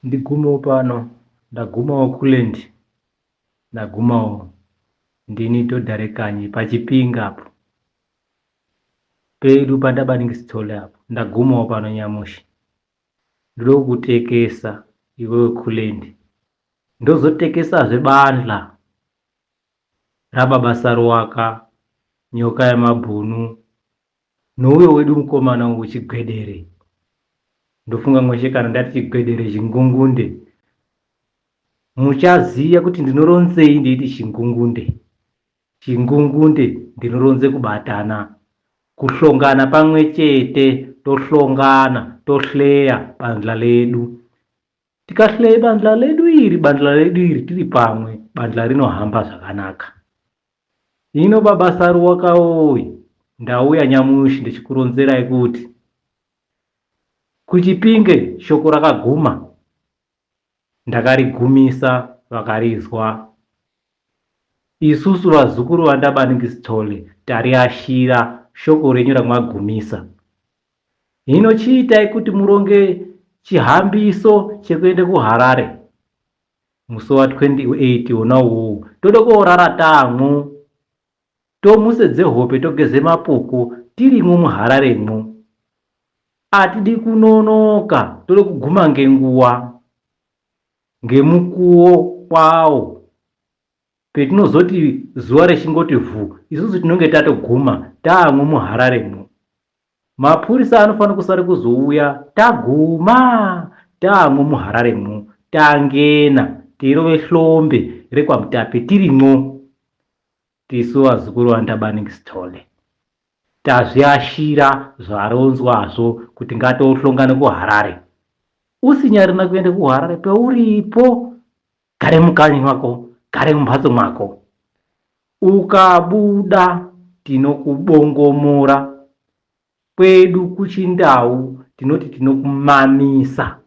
Ndigumawo pano, ndagumawo kulendi, ndagumawo ndini dhodha rekanyi pachipinga apo pedu pandabaningisitole apo, ndagumawo pano nyamushi. Ndode kukutekesa iwewe kulendi, ndozotekesazve bandla rababa Saruwaka, nyoka yemabhunu, nouyo wedu mukomana wechigwedere. Ndofunga mweshe kana ndati chigwedere chingungunde muchaziya kuti ndinoronzei ndeiti chingungunde. Chingungunde ndinoronze kubatana, kuhlongana pamwe chete, tohlongana tohleya bandla ledu. Tikahleya bandla ledu iri tiri pamwe, bandla rinohamba zvakanaka. Hino baba Saruwaka woye, ndauya nyamushi ndichikuronzerai kuti kuchipinge shoko rakaguma, ndakarigumisa vakarizwa. Isusu vazukuru vandabaningisitole tariashira shoko renyu ramwagumisa. Hino chiitai kuti muronge chihambiso chekuende kuHarare musi wa 28 wona uwowo. Tode koorara tamwo, tomusedze hope, togeze mapuku tirimwo muHararemwo. Atidi kunonoka, tode kuguma ngenguwa, ngemukuwo kwawo. Petinozoti zuwa rechingoti vhu, isusu tinonge tatoguma taamwo muHararemwo. Mapurisa anofanira kusare kuzouya taguma taamwo muHararemwo, tangena teirove hlombe rekwaMutape tirimwo. Tisu vazukuru vandabaningisitole tazviashira zvaronzwazvo kuti ngatohlongane kuHarare. Usinyarina kuende kuHarare, peuripo gare mukanyi mwako, gare mumhatso mwako. Ukabuda tinokubongomora, kwedu kuchindau tinoti tinokumamisa.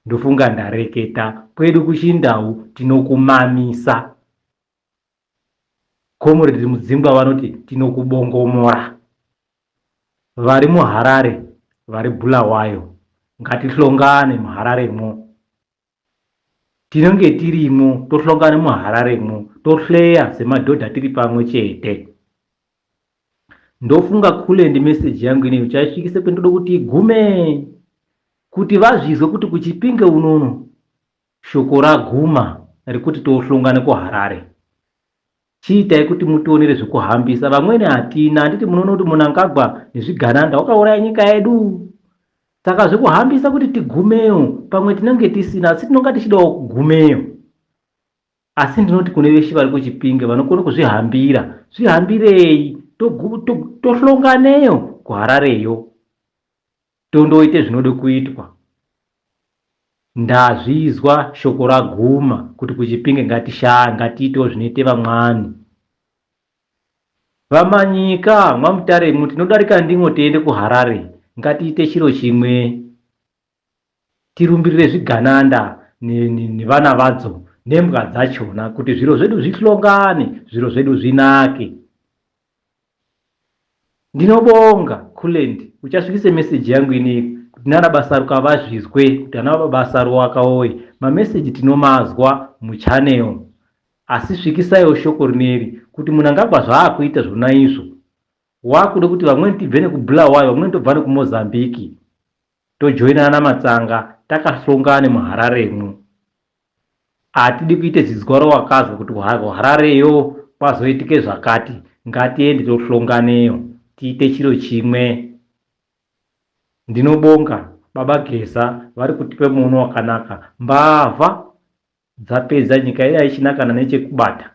Ndofunga ndareketa, kwedu kuchindau tinokumamisa. Komuredi mudzingwa vanoti tinokubongomora. Vari muHarare, vari Bulawayo, ngatihlongane muHararemwo. Tinonge tirimwo, tohlongane muHararemwo, tohleya semadhodha tiri pamwe chete. Ndofunga kulendi meseji yangu ineyi uchasvikise pendode kuti igume, kuti vazvizwe kuti kuchipinge unono shoko raguma rekuti tohlongane kuHarare. Chiitai kuti mutionere zvekuhambisa. Vamweni hatina, handiti munoona kuti Mnangagwa nezvigananda wakauraya nyika yedu. Saka zvekuhambisa kuti tigumeyo pamwe tinenge tisina, asi tinonga tichidawo kugumeyo. Asi ndinoti kune veshe vari kuchipinge vanokone kuzvihambira, zvihambirei, tohlonganeyo kuHarareyo, tondoite zvinode kuitwa. Ndazvizwa shoko raguma kuti kuchipinge ngatiitewo zvinoite vamwani. Vamanyika mwaMutaremwo tinodarika ndimwo tiende kuHarare, ngatiite chiro chimwe. Tirumbirire zvigananda nevana vadzo nembwa dzachona kuti zviro zvedu zvihlongane, zviro zvedu zvinake. Ndinobonga kulendi uchasvikise meseji yangu ineyi kuti nana Basaruka vazvizwe, kuti ana baba Saruwaka woye, mameseji tinomazwa muchanel. Asi svikisaiwo shoko rineri kuti Mnangagwa zvaakuita zvona izvo. Wakude kuti vamweni tibve nekubulawayo, vamweni tobva nekumozambiki, tojoinana matsanga takahlongane muHararemwo. Atidi kuite zidzwaro wakazwa kuti kuHarareyo kwazoitike zvakati, ngatiende tohlonganeyo, tiite chiro chimwe. Ndinobonga baba Geza vari kutipe muono wakanaka. Mbavha dzapedza nyika iya ichinakana nechekubata.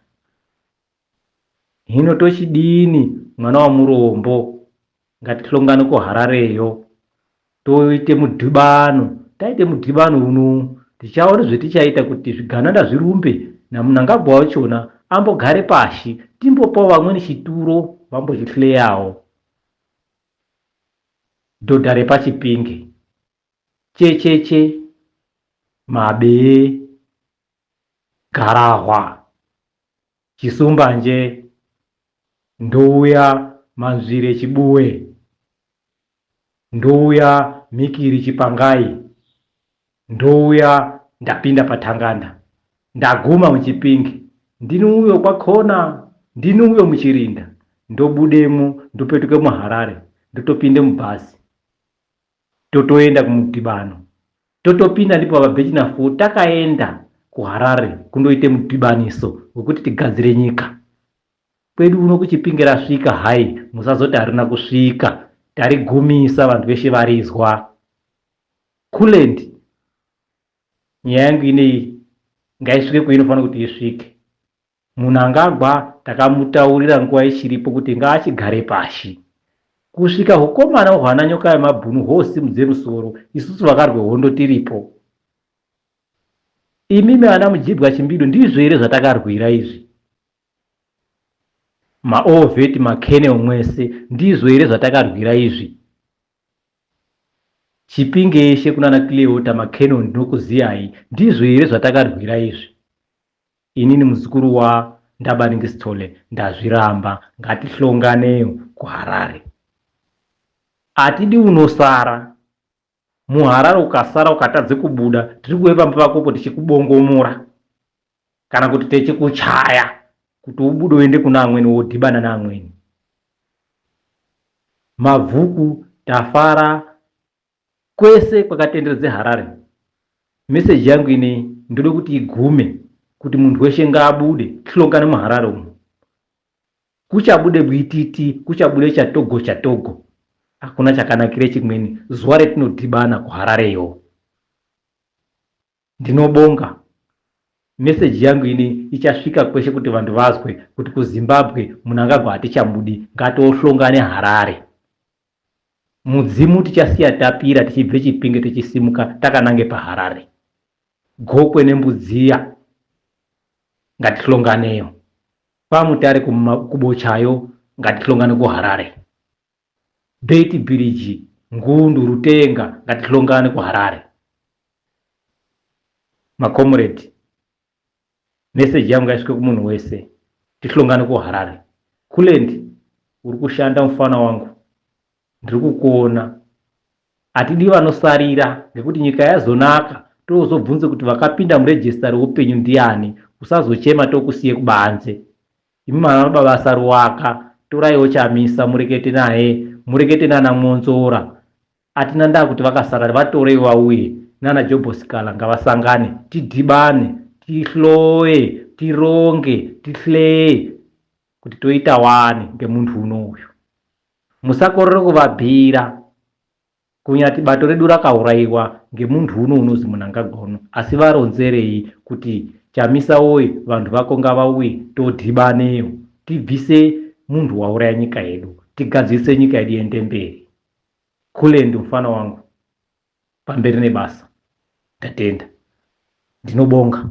Hino tochidini mwana wa Murombo, ngatihlongane kuHarareyo toite mudhibano. Taite mudhibano uno tichaona zvetichaita kuti zvigananda zvirumbe, naMnangagwa wachona ambogare pashi, timbopawo vamweni chituro vambochihleyawo. Dhodha repachipinge, checheche, mabee, garahwa, chisumbanje, ndouya Manzvire Chibuwe, ndouya Mikiri Chipangai, ndouya ndapinda paTanganda, ndaguma muChipinge, ndinouyo kwakhona, ndinouyo muChirinda, ndobudemo ndopetuke muHarare, ndotopinde mubhazi totoenda kumudhibano, totopinda ndipo pabhechina 4 takaenda kuHarare kundoite mudhibaniso wekuti tigadzire nyika. Kwedu uno kuChipinge rasvika hai, musazoti harina kusvika, tarigumisa, vantu veshe varizwa. Kulendi nyaya yangu inei ngaisvike kwainofanira kuti isvike. Munangagwa takamutaurira nguva ichiripo kuti ngaachigare pashi. Kusvika hukomana hwana nyoka yemabhunu hosimudze musoro, isusu vakarwe hondo tiripo. Imimi vana Mujibwa Chimbido ndizvo here zvatakarwira izvi? Maovheti makene omwese ndizvo here zvatakarwira izvi? Chipinge eshe kunana Cleota Makenon ndinokuziyai, ndizvo here zvatakarwira izvi? Inini muzukuru waNdabaningistole ndazviramba, ngatihlonganeyo kuHarare. Atidi unosara. MuHarare ukasara ukatadze kubuda, tiri kuuya pamba pakopo tichikubongomora kana kuti tichikuchaya kuti ubude uende kuna amweni wodhibana naamweni. Mabvuku tafara kwese kwakatenderedze Harare. Meseji yangu ine ndode kuti igume kuti muntu weshe ngaabude, tihlongane muHarare umu. Kuchabude Bwititi, kuchabude Chatogo. Hakuna chakanakire chimweni, zuva retinodhibana kuHarareyo. Ndinobonga. Meseji yangu ini ichasvika kweshe kuti vantu vazwe kuti kuZimbabwe munangagwa hatichabudi, ngatihlongane Harare. Mudzimu tichasiya tapira tichibve Chipinge tichisimuka takanange paHarare. Gokwe neMbudziya ngatihlonganeyo. Pamutare kubochayo ngatihlongane kuHarare. Beit Bridge, Ngundu, Rutenga ngatihlongane kuHarare. Makomrade, meseji yangu ngaisvike kumunhu wese, tihlongane kuHarare. Kulendi uri kushanda mufana wangu, ndiri kukuona. Atidi vanosarira ngekuti nyika yazonaka, tozobvunze kuti vakapinda murejista reupenyu ndiani, usazochema tokusiye kubanze. Imi mana basa ruwaka, toraiwo Chamisa murekete naye, murekete nana Mwonzora. Atina ndaa kuti vakasara vatorei vauye nana Jobhosikala ngavasangane, tidhibane, tihloye, tironge, tihleye kuti toita wani ngemuntu unoyu. Musakorere kuvabhira kunyati bato redu rakauraiwa ngemuntu uno unozi Mnangagwa uno, asi varonzerei kuti Chamisa woye, vantu vako ngavauye todhibaneyo, tibvise muntu wauraya nyika yedu, tigadzise nyika yedu iende mberi. Kulendi mfana wangu, pamberi nebasa. Ndatenda. Ndinobonga.